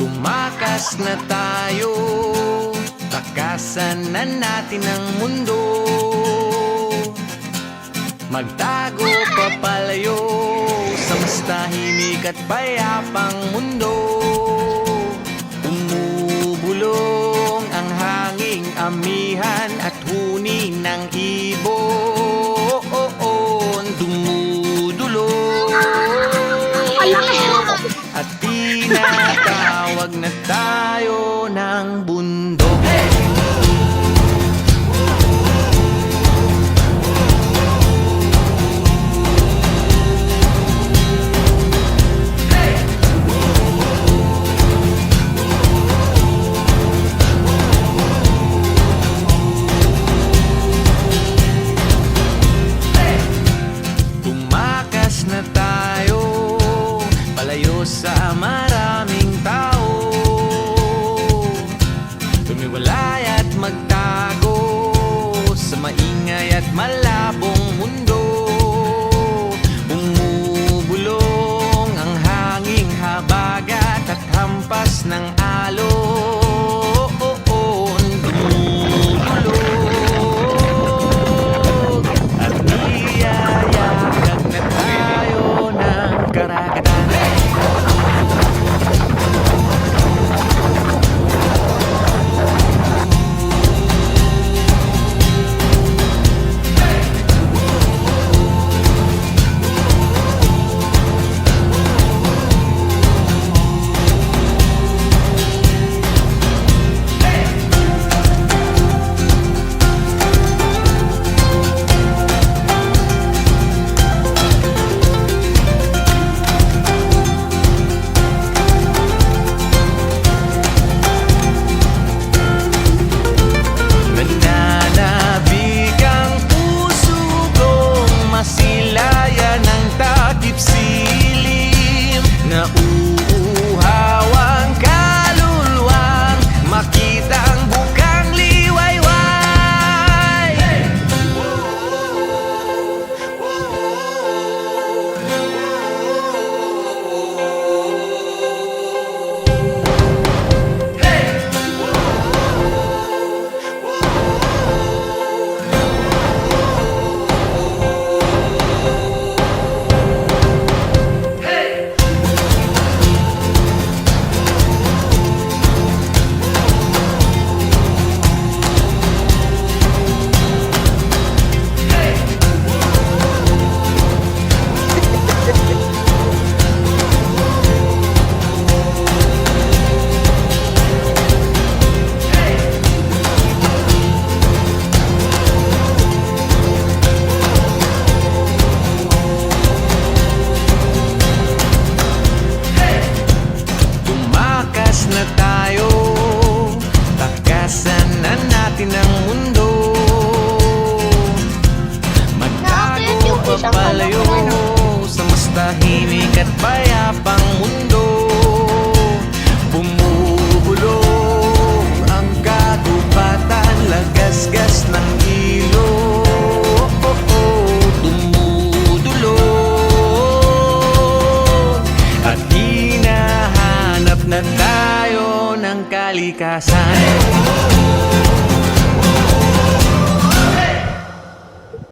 Tumakas na tayo, takasan na natin ang mundo. Magtago papalayo sa mas tahimik at payapang mundo. Umubulong ang hanging amihan at huni ng ibon. Dumudulong at tinatawag na tayo ng bundok. Tumakas na tayo, palayo sa maraming tao. Tumiwalay at magtago sa maingay at malabong mundo. Bumubulong ang hanging habagat at hampas ng alon. Dumudulog at niyayakag na tayo ng karagatan. Nananabik ang puso kong masilayan ng takip silim. Nauuhaw ang kaluluwang makita ang bukang liwayway. Tumakas na tayo, takasan na natin ang mundo. Magtago papalayo sa mas tahimik at payapang mundo. Bumubulong ang kagubatan, lagasgas ng ilog. Dumudulog at hinahanap na tayo ng kalikasan.